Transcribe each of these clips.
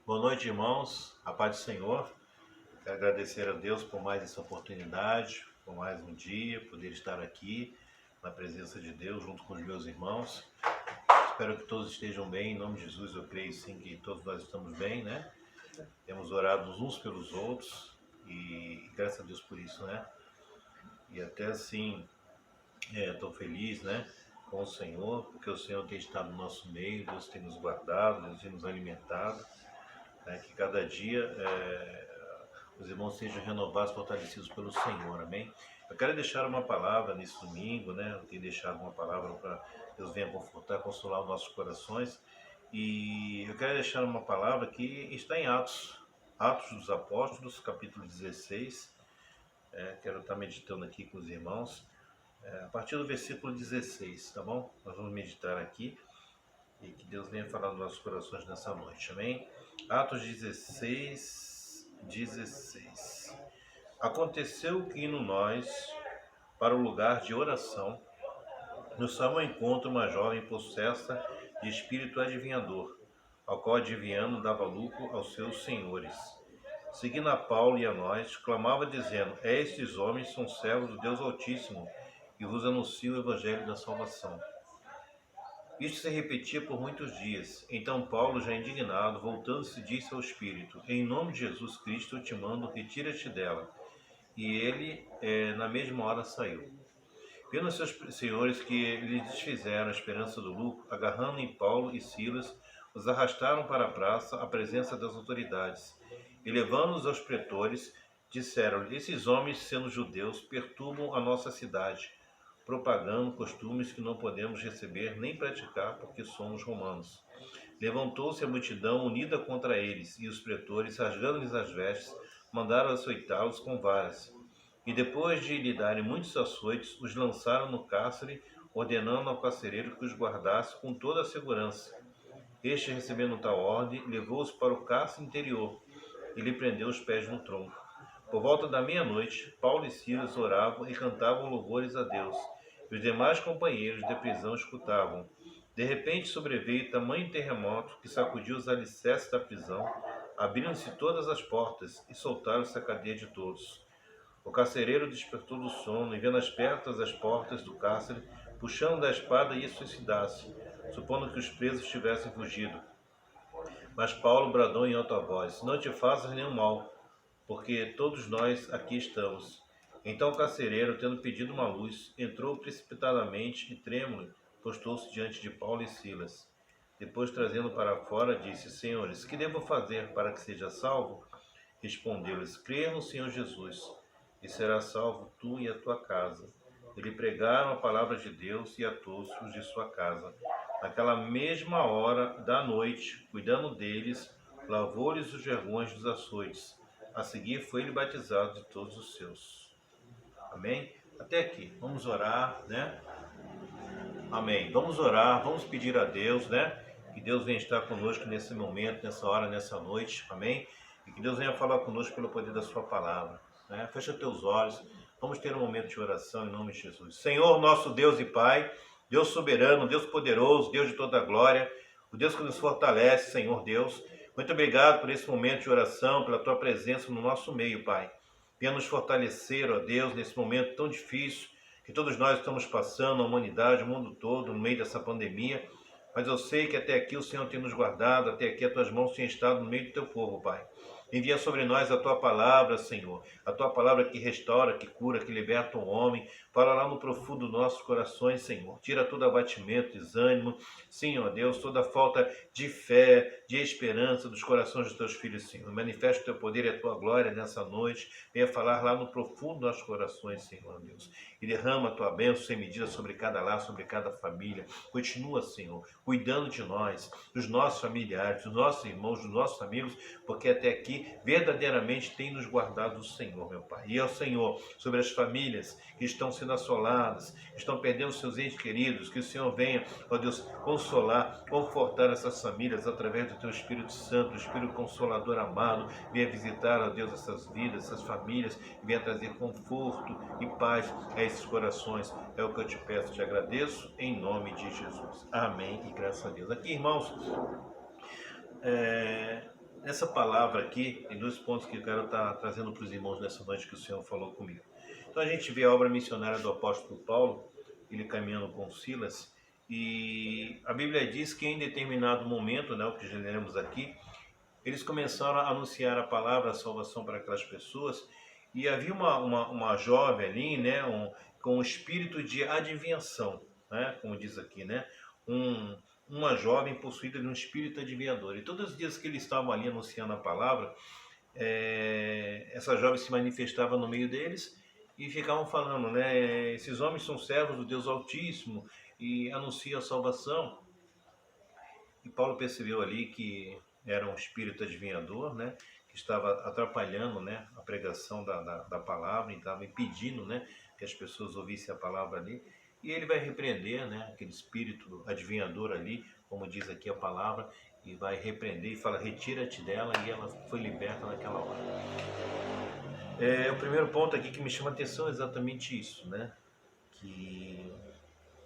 Boa noite, irmãos. A paz do Senhor. Quero agradecer a Deus por mais essa oportunidade, por mais um dia, poder estar aqui na presença de Deus junto com os meus irmãos. Espero que todos estejam bem. Em nome de Jesus, eu creio sim que todos nós estamos bem, né? Temos orado uns pelos outros e graças a Deus por isso, né? E até assim, estou feliz, né? Com o Senhor, porque o Senhor tem estado no nosso meio, Deus tem nos guardado, Deus tem nos alimentado, né? Que cada dia os irmãos sejam renovados, fortalecidos pelo Senhor, amém? Eu quero deixar uma palavra nesse domingo, né? Eu tenho deixado uma palavra para Deus venha confortar, consolar os nossos corações. E eu quero deixar uma palavra que está em Atos, Atos dos Apóstolos, capítulo 16. Quero estar meditando aqui com os irmãos, a partir do versículo 16, tá bom? Nós vamos meditar aqui e que Deus venha falar nos nossos corações nessa noite, amém? Atos 16, 16. Aconteceu que indo nós para o lugar de oração, nos saiu ao encontro uma jovem possessa de espírito adivinhador, ao qual adivinhando dava lucro aos seus senhores. Seguindo a Paulo e a nós, clamava dizendo: Estes homens são servos do Deus Altíssimo, e vos anuncio o evangelho da salvação. Isto se repetia por muitos dias. Então Paulo, já indignado, voltando-se, disse ao espírito: Em nome de Jesus Cristo eu te mando, retira-te dela. E ele, na mesma hora, saiu. Vendo seus senhores que lhe desfizeram a esperança do lucro, agarrando em Paulo e Silas, os arrastaram para a praça, à presença das autoridades. E levando-os aos pretores, disseram-lhe: Esses homens, sendo judeus, perturbam a nossa cidade, propagando costumes que não podemos receber nem praticar, porque somos romanos. Levantou-se a multidão unida contra eles, e os pretores, rasgando-lhes as vestes, mandaram açoitá-los com varas. E depois de lhe darem muitos açoites, os lançaram no cárcere, ordenando ao carcereiro que os guardasse com toda a segurança. Este, recebendo tal ordem, levou-os para o cárcere interior e lhe prendeu os pés no tronco. Por volta da meia-noite, Paulo e Silas oravam e cantavam louvores a Deus, e os demais companheiros de prisão escutavam. De repente sobreveio tamanho terremoto que sacudiu os alicerces da prisão, abriram-se todas as portas e soltaram-se a cadeia de todos. O carcereiro despertou do sono e, vendo abertas as portas do cárcere, puxando da espada, ia suicidar-se, supondo que os presos tivessem fugido. Mas Paulo bradou em alta voz: Não te faças nenhum mal, porque todos nós aqui estamos. Então o carcereiro, tendo pedido uma luz, entrou precipitadamente e, trêmulo, postou-se diante de Paulo e Silas. Depois, trazendo para fora, disse: Senhores, que devo fazer para que seja salvo? Respondeu-lhes: Crer no Senhor Jesus, e serás salvo tu e a tua casa. E lhe pregaram a palavra de Deus e a todos os de sua casa. Naquela mesma hora da noite, cuidando deles, lavou-lhes os vergões dos açoites. A seguir foi ele batizado de todos os seus. Amém? Até aqui. Vamos orar, né? Amém. Vamos orar, vamos pedir a Deus, né? Que Deus venha estar conosco nesse momento, nessa hora, nessa noite. Amém? E que Deus venha falar conosco pelo poder da sua palavra, né? Fecha teus olhos. Vamos ter um momento de oração em nome de Jesus. Senhor, nosso Deus e Pai, Deus soberano, Deus poderoso, Deus de toda a glória, o Deus que nos fortalece, Senhor Deus. Muito obrigado por esse momento de oração, pela tua presença no nosso meio, Pai. Venha nos fortalecer, ó Deus, nesse momento tão difícil que todos nós estamos passando, a humanidade, o mundo todo, no meio dessa pandemia. Mas eu sei que até aqui o Senhor tem nos guardado, até aqui as tuas mãos têm estado no meio do teu povo, Pai. Envia sobre nós a tua palavra, Senhor. A tua palavra que restaura, que cura, que liberta o homem. Fala lá no profundo dos nossos corações, Senhor. Tira todo abatimento, desânimo. Sim, ó Deus, toda falta de fé, de esperança dos corações dos teus filhos, Senhor. Manifesta o teu poder e a tua glória nessa noite. Venha falar lá no profundo dos nossos corações, Senhor, Deus. E derrama a tua bênção sem medida sobre cada lar, sobre cada família. Continua, Senhor, cuidando de nós, dos nossos familiares, dos nossos irmãos, dos nossos amigos, porque até aqui verdadeiramente tem nos guardado o Senhor, meu Pai. E é o Senhor sobre as famílias que estão sendo assoladas, que estão perdendo seus entes queridos, que o Senhor venha, ó Deus, consolar, confortar essas famílias através do Teu Espírito Santo, o Espírito Consolador amado, venha visitar, ó Deus, essas vidas, essas famílias, e venha trazer conforto e paz a esses corações. É o que eu te peço, te agradeço, em nome de Jesus. Amém e graças a Deus. Aqui, irmãos, Nessa palavra aqui, tem dois pontos que eu quero estar trazendo para os irmãos nessa noite que o Senhor falou comigo. Então a gente vê a obra missionária do apóstolo Paulo, ele caminhando com Silas, e a Bíblia diz que em determinado momento, né, o que já lemos aqui, eles começaram a anunciar a palavra, a salvação para aquelas pessoas, e havia uma jovem ali, né, com um espírito de adivinhação, né, como diz aqui, né, uma jovem possuída de um espírito adivinhador. E todos os dias que eles estavam ali anunciando a palavra, essa jovem se manifestava no meio deles e ficavam falando, né, esses homens são servos do Deus Altíssimo e anunciam a salvação. E Paulo percebeu ali que era um espírito adivinhador, né, que estava atrapalhando, né, a pregação da palavra, e estava impedindo, né, que as pessoas ouvissem a palavra ali. E ele vai repreender, né, aquele espírito adivinhador ali, como diz aqui a palavra, e vai repreender e fala, retira-te dela, e ela foi liberta naquela hora. O primeiro ponto aqui que me chama a atenção é exatamente isso, né, que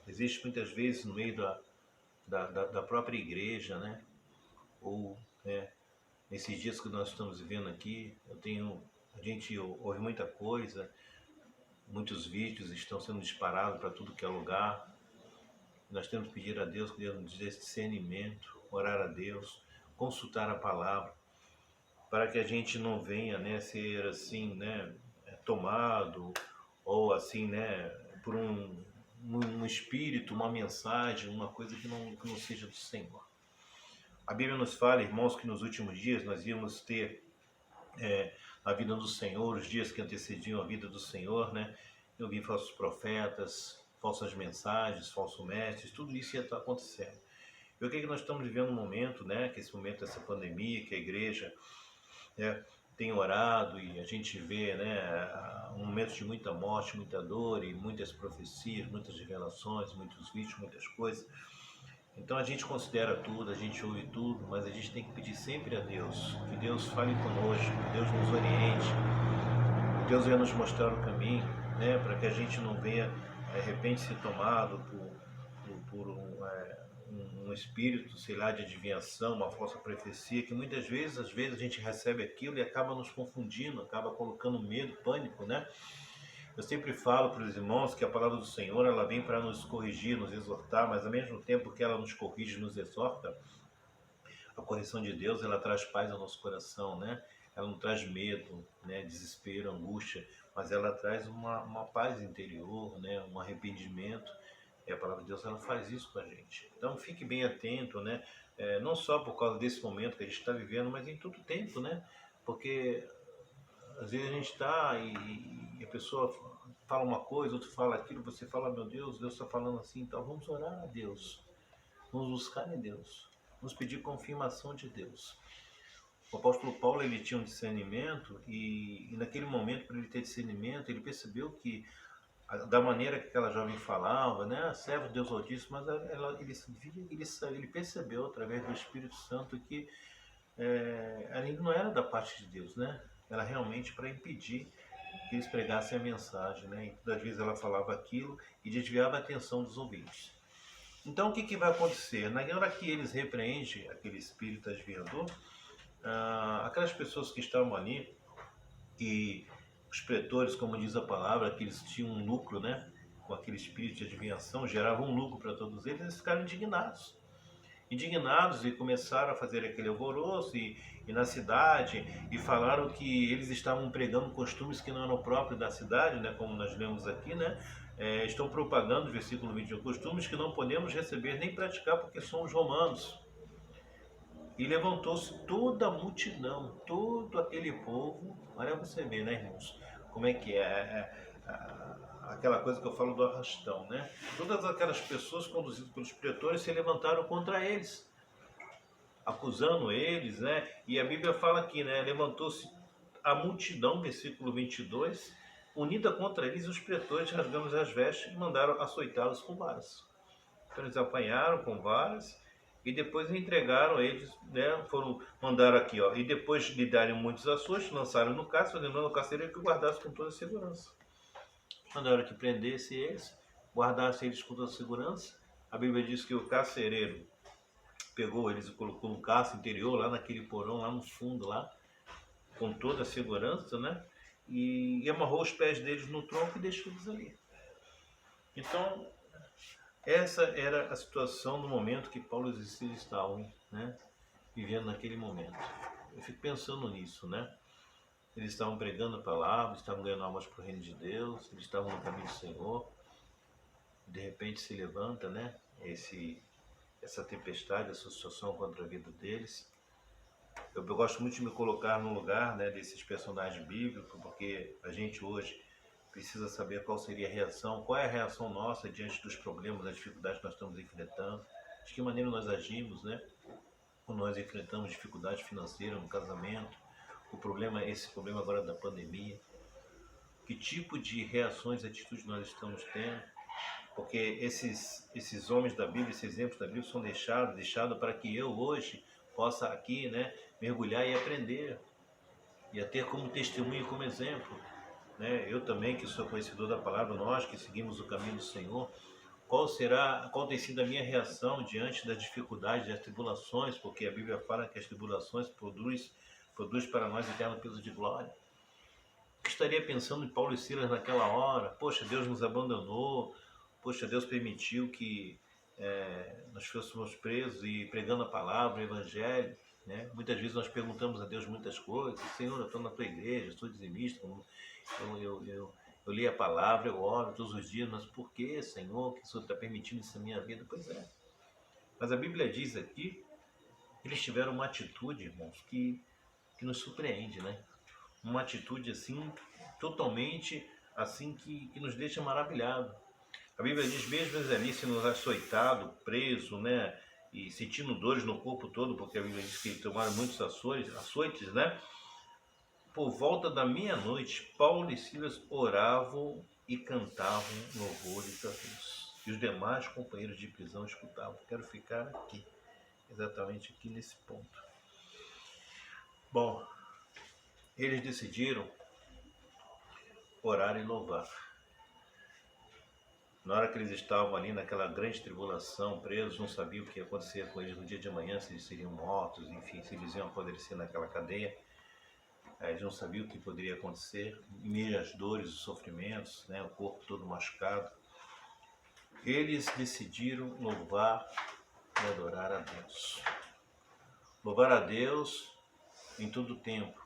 existe muitas vezes no meio da própria igreja, né, ou nesses dias que nós estamos vivendo aqui, a gente ouve muita coisa, muitos vídeos estão sendo disparados para tudo que é lugar. Nós temos que pedir a Deus que Deus nos dê discernimento, orar a Deus, consultar a palavra, para que a gente não venha, né, ser assim, né, tomado ou assim, né, por um espírito, uma mensagem, uma coisa que não seja do Senhor. A Bíblia nos fala, irmãos, que nos últimos dias nós íamos ter a vida do Senhor, os dias que antecediam a vida do Senhor, né? Eu vi falsos profetas, falsas mensagens, falsos mestres, tudo isso ia estar acontecendo. E o que nós estamos vivendo no momento, né? Que esse momento dessa pandemia, que a igreja, né, tem orado e a gente vê, né, um momento de muita morte, muita dor e muitas profecias, muitas revelações, muitos vídeos, muitas coisas. Então a gente considera tudo, a gente ouve tudo, mas a gente tem que pedir sempre a Deus, que Deus fale conosco, que Deus nos oriente, que Deus venha nos mostrar o caminho, né, para que a gente não venha, de repente, ser tomado por um espírito, sei lá, de adivinhação, uma falsa profecia, que muitas vezes, às vezes a gente recebe aquilo e acaba nos confundindo, acaba colocando medo, pânico, né? Eu sempre falo para os irmãos que a palavra do Senhor, ela vem para nos corrigir, nos exortar, mas ao mesmo tempo que ela nos corrige, nos exorta, a correção de Deus, ela traz paz ao nosso coração, né? Ela não traz medo, né, desespero, angústia, mas ela traz uma paz interior, né, um arrependimento. E a palavra de Deus, ela faz isso com a gente. Então fique bem atento, né? Não só por causa desse momento que a gente está vivendo, mas em todo tempo, né? Porque às vezes a gente está e a pessoa fala uma coisa, outro fala aquilo, você fala, meu Deus está falando assim, então vamos orar a Deus, vamos buscar em Deus, vamos pedir confirmação de Deus. O apóstolo Paulo, ele tinha um discernimento e naquele momento, para ele ter discernimento, ele percebeu que da maneira que aquela jovem falava, né, servo de Deus Altíssimo, mas ele percebeu através do Espírito Santo que ela não era da parte de Deus, né? Era realmente para impedir que eles pregassem a mensagem, né? E todas as vezes ela falava aquilo e desviava a atenção dos ouvintes. Então o que vai acontecer? Na hora que eles repreendem aquele espírito adivinhador, aquelas pessoas que estavam ali, e os pretores, como diz a palavra, que eles tinham um lucro, né? Com aquele espírito de adivinhação, geravam um lucro para todos eles, eles ficaram indignados e começaram a fazer aquele alvoroço e na cidade, e falaram que eles estavam pregando costumes que não eram próprios da cidade, né, como nós lemos aqui, né, estão propagando, versículo 21, costumes que não podemos receber nem praticar porque somos romanos. E levantou-se toda a multidão, todo aquele povo, olha você ver, né, irmãos, como é que aquela coisa que eu falo do arrastão, né? Todas aquelas pessoas conduzidas pelos pretores se levantaram contra eles, acusando eles, né? E a Bíblia fala aqui, né? Levantou-se a multidão, versículo 22, unida contra eles, os pretores rasgando as vestes e mandaram açoitá-los com varas. Então eles apanharam com varas e depois entregaram eles, né? Mandaram aqui, ó, e depois lhe darem muitos açoites, lançaram no cárcere, lembrando o carcereiro que o guardasse com toda segurança. Mandaram que prendesse eles, guardasse eles com toda segurança. A Bíblia diz que o carcereiro, pegou eles e colocou no carro interior, lá naquele porão, lá no fundo, lá, com toda a segurança, né? E amarrou os pés deles no tronco e deixou eles ali. Então, essa era a situação no momento que Paulo e Silas estavam, né, vivendo naquele momento. Eu fico pensando nisso, né? Eles estavam pregando a palavra, estavam ganhando almas para o reino de Deus, eles estavam no caminho do Senhor. De repente se levanta, né, essa tempestade, essa situação contra a vida deles. Eu gosto muito de me colocar no lugar, né, desses personagens bíblicos, porque a gente hoje precisa saber qual seria a reação, qual é a reação nossa diante dos problemas, das dificuldades que nós estamos enfrentando, de que maneira nós agimos, né, quando nós enfrentamos dificuldades financeiras no casamento, esse problema agora da pandemia, que tipo de reações e atitudes nós estamos tendo, porque esses homens da Bíblia, esses exemplos da Bíblia são deixados para que eu hoje possa aqui, né, mergulhar e aprender, e a ter como testemunho, como exemplo, né? Eu também, que sou conhecedor da palavra, nós que seguimos o caminho do Senhor, qual tem sido a minha reação diante das dificuldades, das tribulações, porque a Bíblia fala que as tribulações produz para nós eterno peso de glória. O que estaria pensando em Paulo e Silas naquela hora? Poxa, Deus nos abandonou, poxa, Deus permitiu que nós fôssemos presos e pregando a palavra, o evangelho, né? Muitas vezes nós perguntamos a Deus muitas coisas. Senhor, eu estou na tua igreja, sou dizimista, eu li a palavra, eu oro todos os dias, mas por que, Senhor, que o Senhor está permitindo isso na minha vida? Pois é. Mas a Bíblia diz aqui, eles tiveram uma atitude, irmãos, que nos surpreende, né? Uma atitude assim, totalmente assim, que nos deixa maravilhado. A Bíblia diz, mesmo ali sendo açoitado, preso, né, e sentindo dores no corpo todo, porque a Bíblia diz que tomaram muitos açoites, né? Por volta da meia-noite, Paulo e Silas oravam e cantavam louvores a Deus. E os demais companheiros de prisão escutavam. Quero ficar aqui, exatamente aqui nesse ponto. Bom, eles decidiram orar e louvar. Na hora que eles estavam ali naquela grande tribulação, presos, não sabiam o que ia acontecer com eles no dia de amanhã, se eles seriam mortos, enfim, se eles iam apodrecer naquela cadeia. Eles não sabiam o que poderia acontecer, em meio às dores, os sofrimentos, né, o corpo todo machucado. Eles decidiram louvar e adorar a Deus. Louvar a Deus em todo o tempo.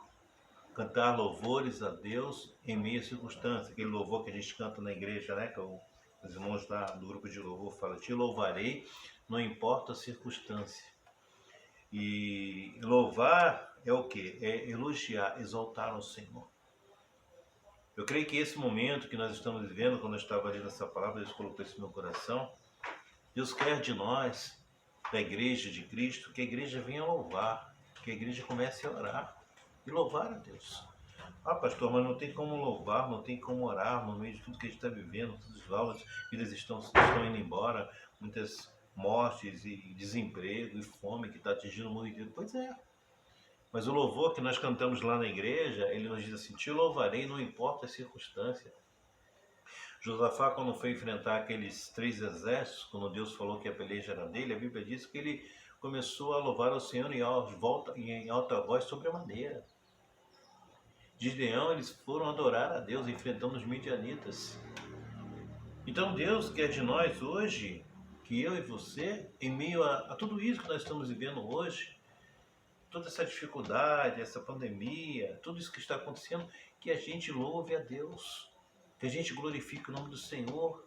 Cantar louvores a Deus em meio às circunstâncias. Aquele louvor que a gente canta na igreja, né, que os irmãos do grupo de louvor falam, te louvarei, não importa a circunstância. E louvar é o quê? É elogiar, exaltar o Senhor. Eu creio que esse momento que nós estamos vivendo, quando eu estava lendo essa palavra, Deus colocou isso no meu coração. Deus quer de nós, da igreja de Cristo, que a igreja venha louvar, que a igreja comece a orar e louvar a Deus. Ah, pastor, mas não tem como louvar, não tem como orar no meio de tudo que a gente está vivendo, todas as vidas estão indo embora, muitas mortes e desemprego e fome que está atingindo o mundo inteiro. Pois é. Mas o louvor que nós cantamos lá na igreja, ele nos diz assim, te louvarei, não importa a circunstância. Josafá, quando foi enfrentar aqueles 3 exércitos, quando Deus falou que a peleja era dele, a Bíblia diz que ele começou a louvar ao Senhor em alta voz sobremaneira. Gideão, eles foram adorar a Deus, enfrentando os midianitas. Então Deus quer de nós hoje, que eu e você, em meio a tudo isso que nós estamos vivendo hoje, toda essa dificuldade, essa pandemia, tudo isso que está acontecendo, que a gente louve a Deus, que a gente glorifique o nome do Senhor,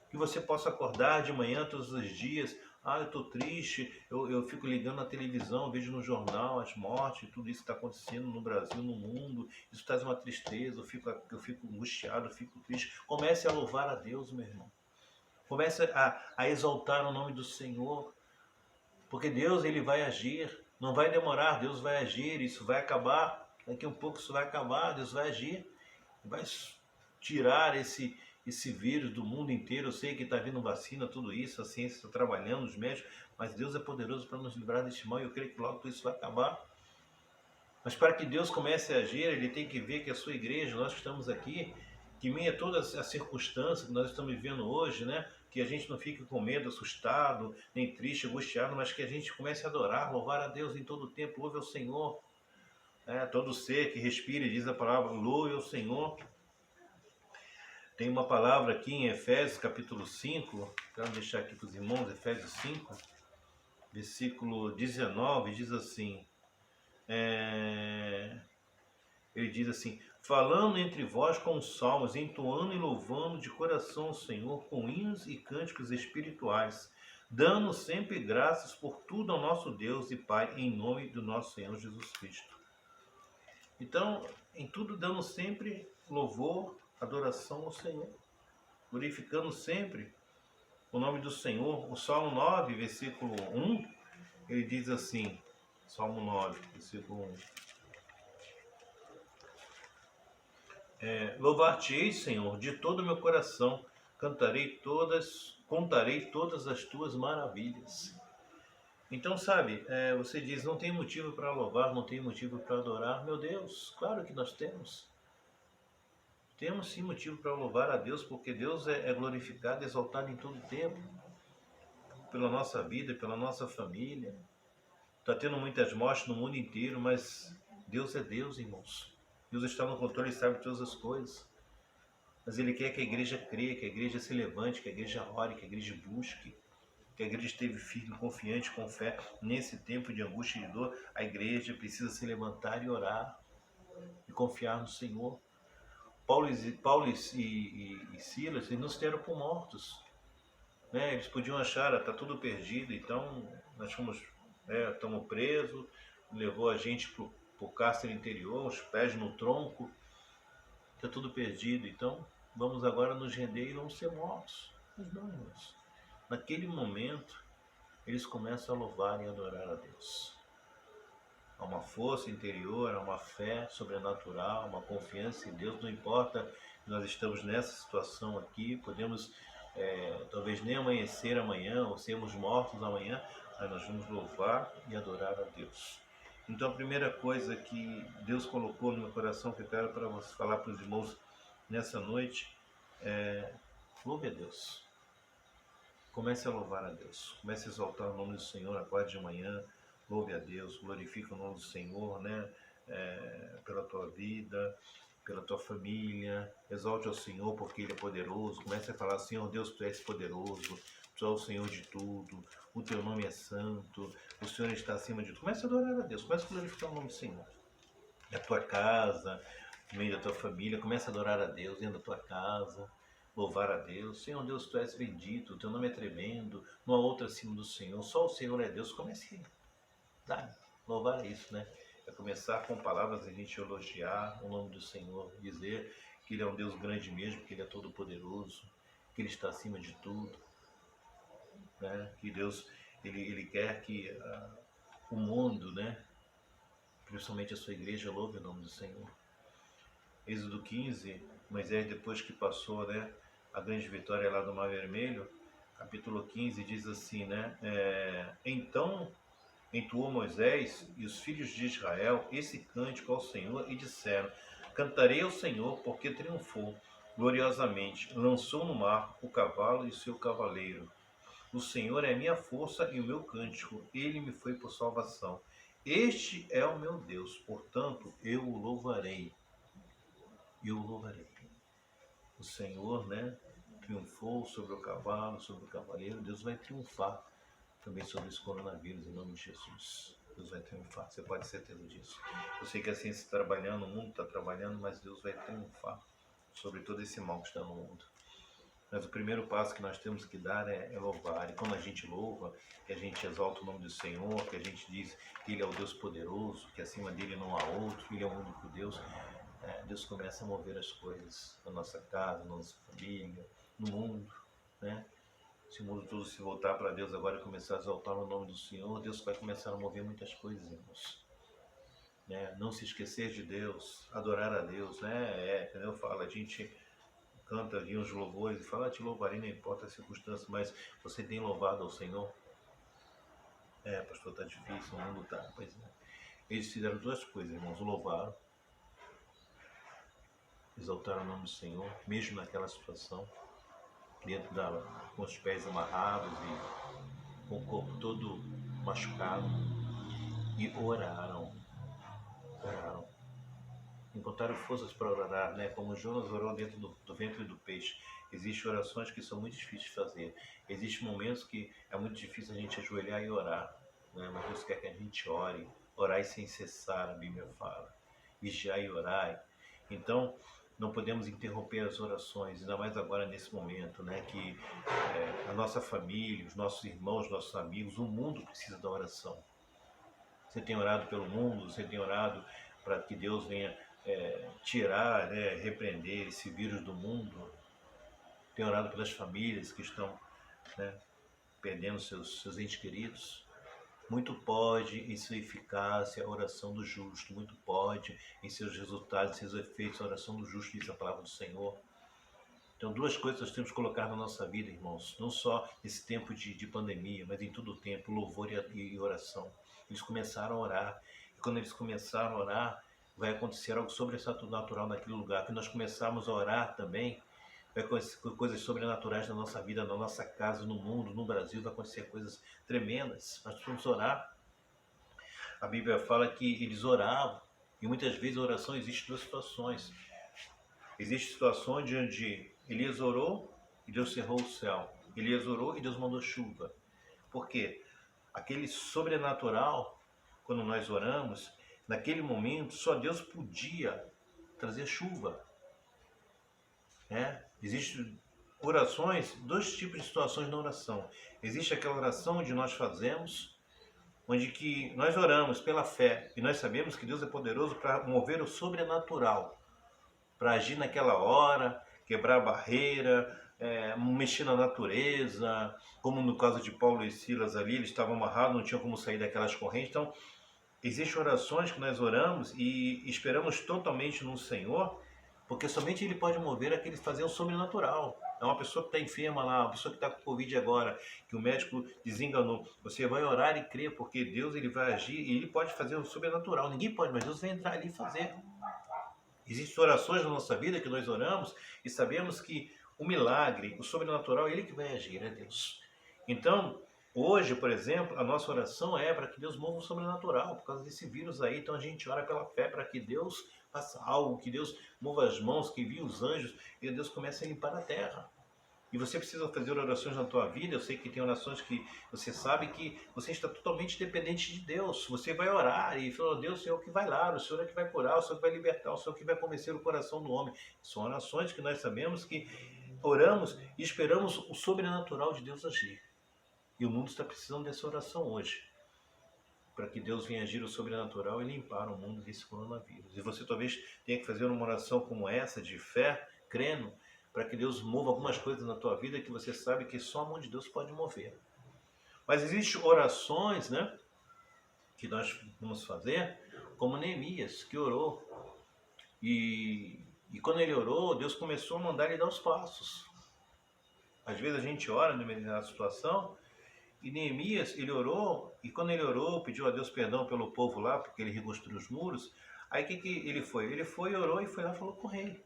que você possa acordar de manhã todos os dias, eu estou triste, eu fico ligando na televisão, vejo no jornal as mortes, tudo isso que está acontecendo no Brasil, no mundo, isso traz uma tristeza, eu fico angustiado, eu fico triste. Comece a louvar a Deus, meu irmão. Comece a exaltar o nome do Senhor, porque Deus, ele vai agir, não vai demorar, Deus vai agir, isso vai acabar, daqui a um pouco isso vai acabar, Deus vai agir, vai tirar esse vírus do mundo inteiro. Eu sei que está vindo vacina, tudo isso, a ciência está trabalhando, os médicos, mas Deus é poderoso para nos livrar deste mal e eu creio que logo tudo isso vai acabar. Mas para que Deus comece a agir, ele tem que ver que a sua igreja, nós que estamos aqui, que em meio a todas as circunstâncias que nós estamos vivendo hoje, né? que a gente não fique com medo, assustado, nem triste, angustiado, mas que a gente comece a adorar, louvar a Deus em todo o tempo. Louve ao Senhor, todo ser que respire, diz a palavra, louve ao Senhor. Tem uma palavra aqui em Efésios capítulo 5, quero deixar aqui para os irmãos, Efésios 5, versículo 19, diz assim, ele diz assim, falando entre vós com salmos, entoando e louvando de coração o Senhor com hinos e cânticos espirituais, dando sempre graças por tudo ao nosso Deus e Pai, em nome do nosso Senhor Jesus Cristo. Então, em tudo dando sempre louvor, adoração ao Senhor, glorificando sempre o nome do Senhor. O Salmo 9, versículo 1, ele diz assim, Salmo 9, versículo 1, louvar-te-ei, Senhor, de todo o meu coração, contarei todas as tuas maravilhas. Então, sabe, você diz, não tem motivo para louvar, não tem motivo para adorar. Meu Deus, claro que nós temos. Temos sim motivo para louvar a Deus, porque Deus é glorificado, exaltado em todo o tempo, pela nossa vida, pela nossa família. Está tendo muitas mortes no mundo inteiro, mas Deus é Deus, irmãos. Deus está no controle e sabe todas as coisas. Mas Ele quer que a igreja creia, que a igreja se levante, que a igreja ore, que a igreja busque, que a igreja esteve firme, confiante, com fé. Nesse tempo de angústia e de dor, a igreja precisa se levantar e orar e confiar no Senhor. Paulo e Silas, eles não se deram por mortos. Né? Eles podiam achar, está tudo perdido, então nós estamos presos, levou a gente para o cárcere interior, os pés no tronco, está tudo perdido, então vamos agora nos render e vamos ser mortos. Mas não, irmãos. Naquele momento, eles começam a louvar e adorar a Deus. Há uma força interior, há uma fé sobrenatural, uma confiança em Deus. Não importa que nós estamos nessa situação aqui, podemos talvez nem amanhecer amanhã ou sermos mortos amanhã, mas nós vamos louvar e adorar a Deus. Então a primeira coisa que Deus colocou no meu coração, que eu quero para você falar para os irmãos nessa noite, louve a Deus. Comece a louvar a Deus, comece a exaltar o nome do Senhor, acorde de manhã, louve a Deus, glorifica o nome do Senhor, né? Pela tua vida, pela tua família, exalte ao Senhor porque Ele é poderoso. Comece a falar, Senhor Deus, Tu és poderoso, Tu és o Senhor de tudo, o Teu nome é santo, o Senhor está acima de tudo. Comece a adorar a Deus, comece a glorificar o nome do Senhor. Na tua casa, no meio da tua família, comece a adorar a Deus dentro da tua casa, louvar a Deus. Senhor Deus, Tu és bendito, o Teu nome é tremendo, não há outro acima do Senhor, só o Senhor é Deus. Comece a louvar isso, né? É começar com palavras a gente elogiar o nome do Senhor, dizer que Ele é um Deus grande mesmo, que Ele é todo poderoso, que Ele está acima de tudo, né? Que Deus, Ele quer que o mundo, né? Principalmente a sua igreja, louve o nome do Senhor. Êxodo 15, Moisés, depois que passou, né, a grande vitória lá do Mar Vermelho, capítulo 15 diz assim, né? Então entoou Moisés e os filhos de Israel esse cântico ao Senhor e disseram, cantarei ao Senhor porque triunfou gloriosamente, lançou no mar o cavalo e o seu cavaleiro. O Senhor é minha força e o meu cântico, Ele me foi por salvação. Este é o meu Deus, portanto eu o louvarei. Eu o louvarei. O Senhor, né, triunfou sobre o cavalo, sobre o cavaleiro. Deus vai triunfar também sobre esse coronavírus, em nome de Jesus. Deus vai triunfar, você pode ter certeza disso. Eu sei que a ciência está trabalhando, o mundo está trabalhando, mas Deus vai triunfar sobre todo esse mal que está no mundo. Mas o primeiro passo que nós temos que dar é louvar. E quando a gente louva, que a gente exalta o nome do Senhor, que a gente diz que Ele é o Deus poderoso, que acima dele não há outro, que Ele é o único Deus, Deus começa a mover as coisas na nossa casa, na nossa família, no mundo, né? Se o mundo todo se voltar para Deus agora e começar a exaltar o nome do Senhor, Deus vai começar a mover muitas coisas, irmãos. Né? Não se esquecer de Deus, adorar a Deus, né? Entendeu? Fala, a gente canta ali uns louvores e fala, te louvarei, não importa a circunstância, mas você tem louvado ao Senhor? Pastor, tá difícil, o mundo tá, pois é. Eles fizeram duas coisas, irmãos, louvaram, exaltaram o nome do Senhor, mesmo naquela situação. dentro com os pés amarrados e com o corpo todo machucado, e oraram. Encontraram forças para orar, né? Como Jonas orou dentro do ventre do peixe. Existem orações que são muito difíceis de fazer. Existem momentos que é muito difícil a gente ajoelhar e orar, né? Mas Deus quer que a gente ore, orai sem cessar, a Bíblia fala. Vigiai e orai. Então, não podemos interromper as orações, ainda mais agora nesse momento, né? Que a nossa família, os nossos irmãos, nossos amigos, o mundo precisa da oração. Você tem orado pelo mundo, você tem orado para que Deus venha tirar, né, repreender esse vírus do mundo. Tem orado pelas famílias que estão, né, perdendo seus entes queridos. Muito pode em sua eficácia a oração do justo, muito pode em seus resultados, seus efeitos, a oração do justo, diz a palavra do Senhor. Então, duas coisas nós temos que colocar na nossa vida, irmãos, não só nesse tempo de pandemia, mas em todo o tempo, louvor e oração. Eles começaram a orar, e quando eles começaram a orar, vai acontecer algo sobrenatural naquele lugar. Que nós começarmos a orar também, vai acontecer coisas sobrenaturais na nossa vida, na nossa casa, no mundo, no Brasil, vai acontecer coisas tremendas. Nós precisamos orar. A Bíblia fala que eles oravam, e muitas vezes a oração existe duas situações. Existem situações onde Elias orou e Deus cerrou o céu. Elias orou e Deus mandou chuva. Por quê? Aquele sobrenatural, quando nós oramos, naquele momento só Deus podia trazer chuva. Existem orações, dois tipos de situações na oração. Existe aquela oração onde nós fazemos, onde que nós oramos pela fé e nós sabemos que Deus é poderoso para mover o sobrenatural, para agir naquela hora, quebrar a barreira, mexer na natureza, como no caso de Paulo e Silas ali, eles estavam amarrados, não tinham como sair daquelas correntes. Então, existem orações que nós oramos e esperamos totalmente no Senhor, porque somente Ele pode mover aquele fazer o sobrenatural. É uma pessoa que está enferma lá, uma pessoa que está com Covid agora, que o médico desenganou. Você vai orar e crer, porque Deus ele vai agir e Ele pode fazer o sobrenatural. Ninguém pode, mas Deus vai entrar ali e fazer. Existem orações na nossa vida que nós oramos e sabemos que o milagre, o sobrenatural, é Ele que vai agir, é Deus. Então, hoje, por exemplo, a nossa oração é para que Deus mova o sobrenatural, por causa desse vírus aí. Então a gente ora pela fé para que Deus faça algo, que Deus mova as mãos, que envie os anjos e Deus comece a limpar a terra. E você precisa fazer orações na tua vida. Eu sei que tem orações que você sabe que você está totalmente dependente de Deus. Você vai orar e fala, Deus, o Senhor que vai lá, o Senhor é que vai curar, o Senhor que vai libertar, o Senhor que vai convencer o coração do homem. São orações que nós sabemos que oramos e esperamos o sobrenatural de Deus agir. E o mundo está precisando dessa oração hoje, para que Deus venha agir o sobrenatural e limpar o mundo desse coronavírus. E você talvez tenha que fazer uma oração como essa, de fé, crendo, para que Deus mova algumas coisas na tua vida que você sabe que só a mão de Deus pode mover. Mas existem orações, né, que nós vamos fazer, como Neemias, que orou. E quando ele orou, Deus começou a mandar ele dar os passos. Às vezes a gente ora em determinada situação, e Neemias, ele orou, e quando ele orou, pediu a Deus perdão pelo povo lá, porque ele reconstruiu os muros. Aí o que ele foi? Ele foi, orou e foi lá e falou com o rei.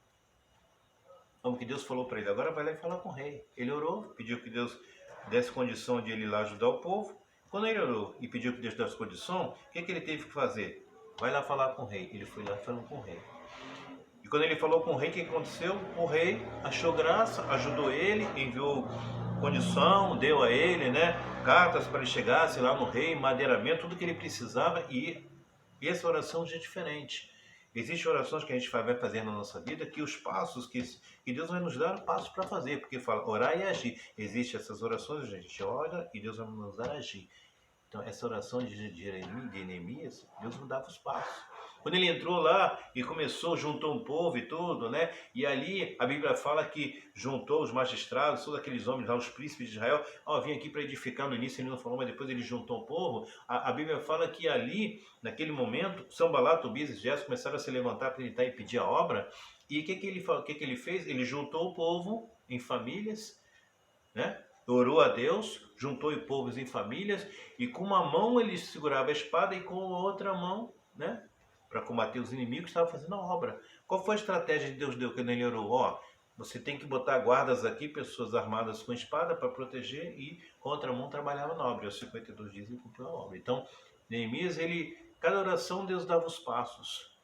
Como que Deus falou para ele, agora vai lá e falar com o rei. Ele orou, pediu que Deus desse condição de ele ir lá ajudar o povo. Quando ele orou e pediu que Deus desse condição, o que ele teve que fazer? Vai lá falar com o rei. Ele foi lá e falou com o rei. E quando ele falou com o rei, o que aconteceu? O rei achou graça, ajudou ele, enviou condição, deu a ele, né, cartas para ele chegasse lá no rei, madeiramento, tudo que ele precisava. E essa oração já é diferente. Existem orações que a gente vai fazer na nossa vida, que os passos, que Deus vai nos dar passos para fazer, porque fala orar e agir. Existem essas orações, a gente ora e Deus vai nos dar a agir. Então, essa oração de Neemias, Deus nos dava os passos. Quando ele entrou lá e começou, juntou um povo e tudo, né? E ali a Bíblia fala que juntou os magistrados, todos aqueles homens lá, os príncipes de Israel. Vim aqui para edificar. No início ele não falou, mas depois ele juntou um povo. A Bíblia fala que ali, naquele momento, Sanballat, Tobias e Gesem começaram a se levantar para tentar impedir a obra. E o que ele fez? Ele juntou o povo em famílias, né? Orou a Deus, juntou o povo em famílias, e com uma mão ele segurava a espada e com a outra mão, né, para combater os inimigos, estava fazendo a obra. Qual foi a estratégia que Deus deu quando ele orou? Você tem que botar guardas aqui, pessoas armadas com espada para proteger, e contra a mão trabalhava na obra. Aos 52 dias ele cumpriu a obra. Então, Neemias, cada oração Deus dava os passos.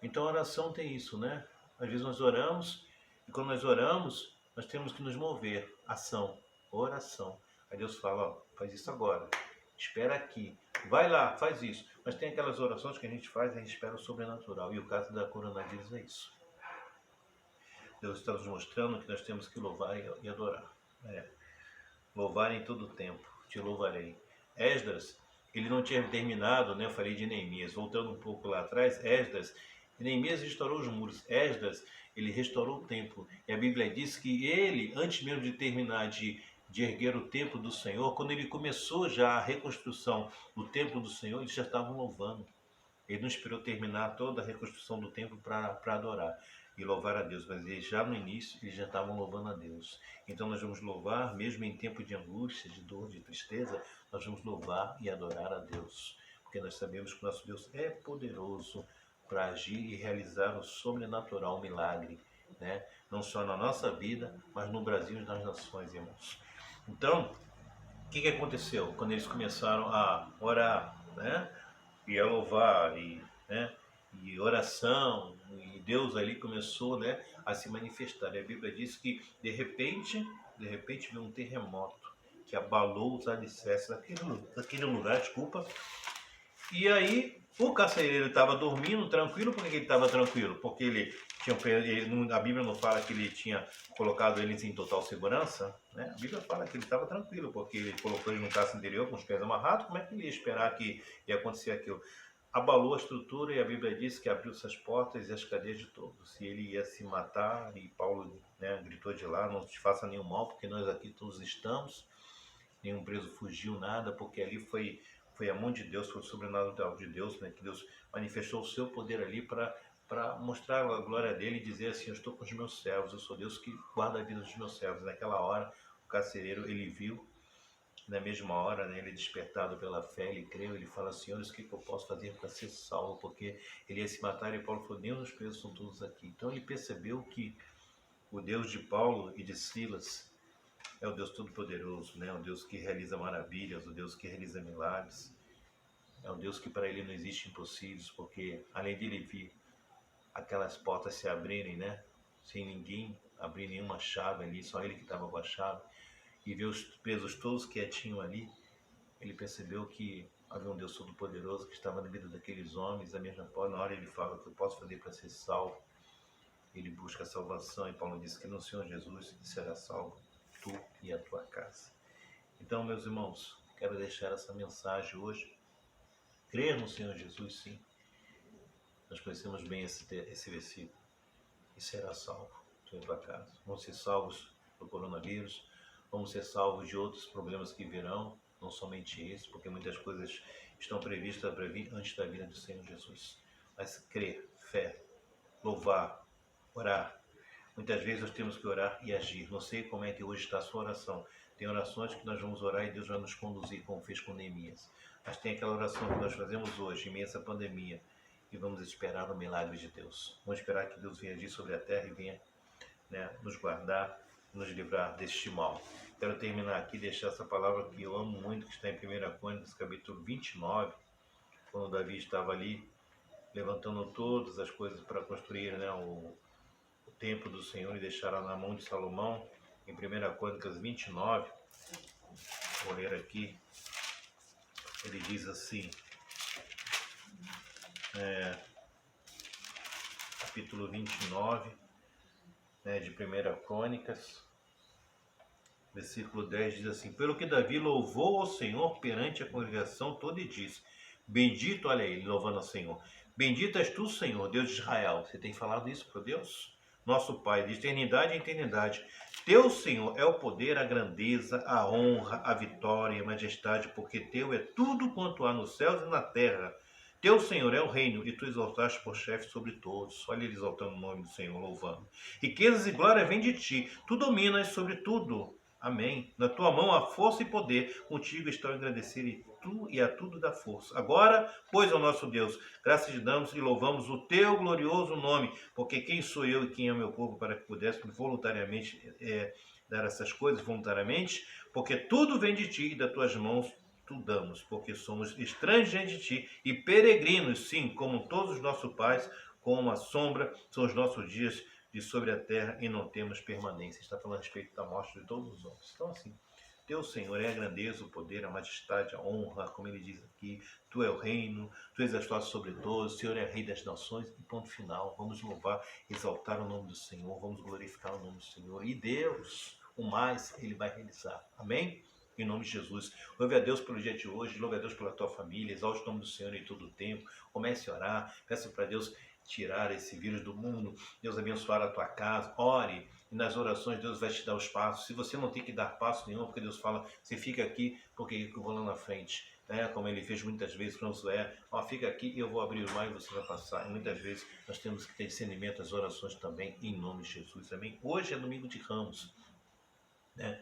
Então a oração tem isso, né? Às vezes nós oramos, e quando nós oramos, nós temos que nos mover. Ação, oração. Aí Deus fala, ó, faz isso agora. Espera aqui. Vai lá, faz isso. Mas tem aquelas orações que a gente faz e a gente espera o sobrenatural. E o caso da coronavírus é isso. Deus está nos mostrando que nós temos que louvar e adorar. Louvar em todo o tempo. Te louvarei. Esdras, ele não tinha terminado, né? Eu falei de Neemias. Voltando um pouco lá atrás, Esdras, Neemias restaurou os muros. Esdras, ele restaurou o templo. E a Bíblia diz que ele, antes mesmo de terminar de erguer o templo do Senhor, quando ele começou já a reconstrução do templo do Senhor, eles já estavam louvando. Ele não esperou terminar toda a reconstrução do templo para adorar e louvar a Deus, mas eles, já no início, eles já estavam louvando a Deus. Então nós vamos louvar, mesmo em tempo de angústia, de dor, de tristeza, nós vamos louvar e adorar a Deus, porque nós sabemos que o nosso Deus é poderoso para agir e realizar o sobrenatural, o milagre, né? Não só na nossa vida, mas no Brasil e nas nações, irmãos. Então, o que aconteceu quando eles começaram a orar, né? E a louvar, né? E oração, e Deus ali começou, né, a se manifestar. E a Bíblia diz que de repente veio um terremoto que abalou os alicerces daquele lugar, desculpa. E aí o carcereiro estava dormindo tranquilo. Por que ele estava tranquilo? Porque a Bíblia não fala que ele tinha colocado eles em total segurança, né? A Bíblia fala que ele estava tranquilo, porque ele colocou eles no cárcere interior com os pés amarrados. Como é que ele ia esperar que ia acontecer aquilo? Abalou a estrutura, e a Bíblia diz que abriu essas portas e as cadeias de todos. E ele ia se matar, e Paulo, né, gritou de lá, não te faça nenhum mal, porque nós aqui todos estamos. Nenhum preso fugiu, nada, porque ali foi a mão de Deus, foi o sobrenatural de Deus, né, que Deus manifestou o seu poder ali para mostrar a glória dele e dizer assim, eu estou com os meus servos, eu sou Deus que guarda a vida dos meus servos. E naquela hora, o carcereiro, ele viu, na mesma hora, né, ele despertado pela fé, ele creu, ele fala, senhores, o que eu posso fazer para ser salvo? Porque ele ia se matar, e Paulo falou, nem os presos são todos aqui. Então ele percebeu que o Deus de Paulo e de Silas é o Deus Todo-Poderoso, né? O Deus que realiza maravilhas, o Deus que realiza milagres. É um Deus que para ele não existe impossíveis, porque além de ele vir aquelas portas se abrirem, né? Sem ninguém abrir nenhuma chave ali, só ele que estava com a chave, e ver os presos todos quietinhos ali, ele percebeu que havia um Deus Todo-Poderoso que estava na vida daqueles homens. A mesma na hora ele fala, o que eu posso fazer para ser salvo? Ele busca a salvação, e Paulo diz que no Senhor Jesus será salvo tu e a tua casa. Então, meus irmãos, quero deixar essa mensagem hoje. Crer no Senhor Jesus, sim. Nós conhecemos bem esse versículo. E será salvo tu e a tua casa. Vamos ser salvos do coronavírus, vamos ser salvos de outros problemas que virão, não somente esse, porque muitas coisas estão previstas para vir antes da vinda do Senhor Jesus. Mas crer, fé, louvar, orar. Muitas vezes nós temos que orar e agir. Não sei como é que hoje está a sua oração. Tem orações que nós vamos orar e Deus vai nos conduzir, como fez com Neemias. Mas tem aquela oração que nós fazemos hoje, em meio a essa pandemia, e vamos esperar o milagre de Deus. Vamos esperar que Deus venha agir sobre a terra e venha, né, nos guardar, nos livrar deste mal. Quero terminar aqui e deixar essa palavra que eu amo muito, que está em 1 Crônicas, capítulo 29, quando Davi estava ali, levantando todas as coisas para construir, né, o templo do Senhor, e deixaram na mão de Salomão. Em 1 Crônicas 29, vou ler aqui, ele diz assim, capítulo 29, né, de 1 Crônicas, versículo 10 diz assim, pelo que Davi louvou ao Senhor perante a congregação toda e disse, bendito, olha ele louvando ao Senhor, bendito és tu, Senhor, Deus de Israel. Você tem falado isso para Deus? Nosso Pai, de eternidade em eternidade. Teu, Senhor, é o poder, a grandeza, a honra, a vitória e a majestade, porque teu é tudo quanto há nos céus e na terra. Teu, Senhor, é o reino, e tu exaltaste por chefe sobre todos. Olha ele exaltando o nome do Senhor, louvando. Riquezas e glória vêm de ti, tu dominas sobre tudo. Amém. Na tua mão há força e poder, contigo está o engrandecer e a tudo dá força. Agora, pois, ao nosso Deus, graças te damos e louvamos o teu glorioso nome, porque quem sou eu e quem é o meu povo para que pudéssemos voluntariamente dar essas coisas voluntariamente? Porque tudo vem de ti e das tuas mãos tu damos, porque somos estrangeiros de ti e peregrinos, sim, como todos os nossos pais, como a sombra, são os nossos dias de sobre a terra e não temos permanência. Está falando a respeito da morte de todos os homens. Então, assim, teu Senhor é a grandeza, o poder, a majestade, a honra, como ele diz aqui. Tu é o reino, tu és exaltado sobre todos, o Senhor é rei das nações. E ponto final. Vamos louvar, exaltar o nome do Senhor, vamos glorificar o nome do Senhor. E Deus, o mais, ele vai realizar. Amém? Em nome de Jesus. Louve a Deus pelo dia de hoje, louve a Deus pela tua família, exalte o nome do Senhor em todo o tempo. Comece a orar, peça para Deus tirar esse vírus do mundo, Deus abençoar a tua casa, ore, e nas orações Deus vai te dar os passos. Se você não tem que dar passo nenhum, porque Deus fala, você fica aqui, porque eu vou lá na frente. Como ele fez muitas vezes para Josué, fica aqui e eu vou abrir o mar e você vai passar. E muitas vezes nós temos que ter discernimento das orações também, em nome de Jesus. Amém? Hoje é domingo de Ramos, né?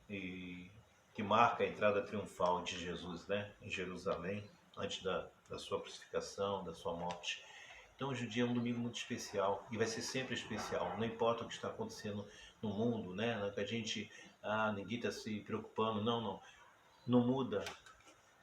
E que marca a entrada triunfal de Jesus, né, em Jerusalém, antes da sua crucificação, da sua morte. Então hoje o dia é um domingo muito especial e vai ser sempre especial, não importa o que está acontecendo no mundo, né, que a gente, ninguém está se preocupando, não muda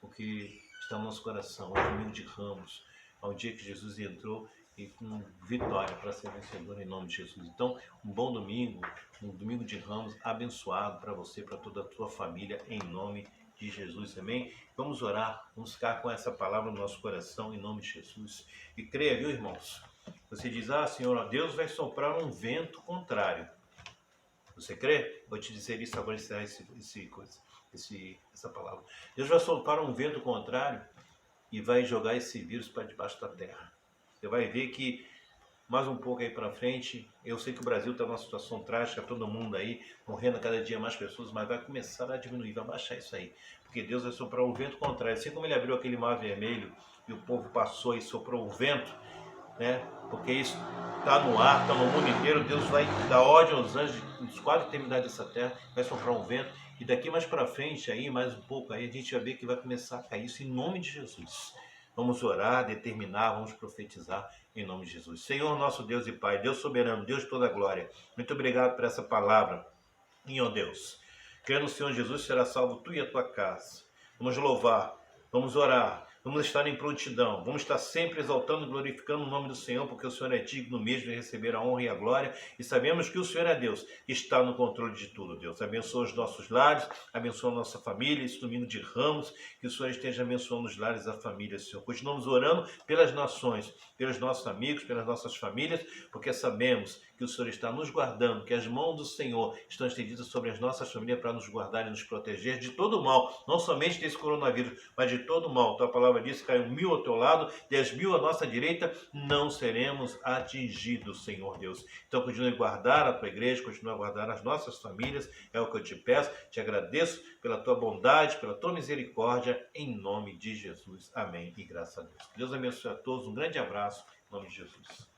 o que está no nosso coração. É o domingo de Ramos, é o dia que Jesus entrou e com vitória para ser vencedor em nome de Jesus. Então, um bom domingo, um domingo de Ramos abençoado para você, para toda a tua família, em nome de Jesus, amém? Vamos orar, vamos ficar com essa palavra no nosso coração, em nome de Jesus. E creia, viu, irmãos? Você diz, Senhor, Deus vai soprar um vento contrário. Você crê? Vou te dizer isso agora, encerrar essa palavra. Deus vai soltar um vento contrário e vai jogar esse vírus para debaixo da terra. Você vai ver que mais um pouco aí para frente, eu sei que o Brasil está numa situação trágica, todo mundo aí, morrendo cada dia mais pessoas, mas vai começar a diminuir, vai baixar isso aí. Porque Deus vai soprar o vento contrário. Assim como ele abriu aquele mar vermelho e o povo passou e soprou o vento, né? Porque isso está no ar, está no mundo inteiro, Deus vai dar ordem aos anjos dos quatro extremidades dessa terra, vai soprar um vento, e daqui mais para frente, aí, mais um pouco aí, a gente vai ver que vai começar a cair isso em nome de Jesus. Vamos orar, determinar, vamos profetizar em nome de Jesus. Senhor, nosso Deus e Pai, Deus soberano, Deus de toda a glória, muito obrigado por essa palavra. E, ó Deus, crendo no Senhor Jesus, será salvo tu e a tua casa. Vamos louvar, vamos orar, vamos estar em prontidão, vamos estar sempre exaltando e glorificando o nome do Senhor, porque o Senhor é digno mesmo de receber a honra e a glória, e sabemos que o Senhor é Deus, está no controle de tudo, Deus. Abençoa os nossos lares, abençoa a nossa família, esse domingo de Ramos, que o Senhor esteja abençoando os lares da família, Senhor. Continuamos orando pelas nações, pelos nossos amigos, pelas nossas famílias, porque sabemos que o Senhor está nos guardando, que as mãos do Senhor estão estendidas sobre as nossas famílias para nos guardar e nos proteger de todo mal, não somente desse coronavírus, mas de todo mal. Tua palavra diz que caiu 1000 ao teu lado, 10.000 à nossa direita, não seremos atingidos, Senhor Deus. Então continue a guardar a tua igreja, continue a guardar as nossas famílias, é o que eu te peço, te agradeço pela tua bondade, pela tua misericórdia, em nome de Jesus. Amém e graças a Deus. Deus abençoe a todos, um grande abraço, em nome de Jesus.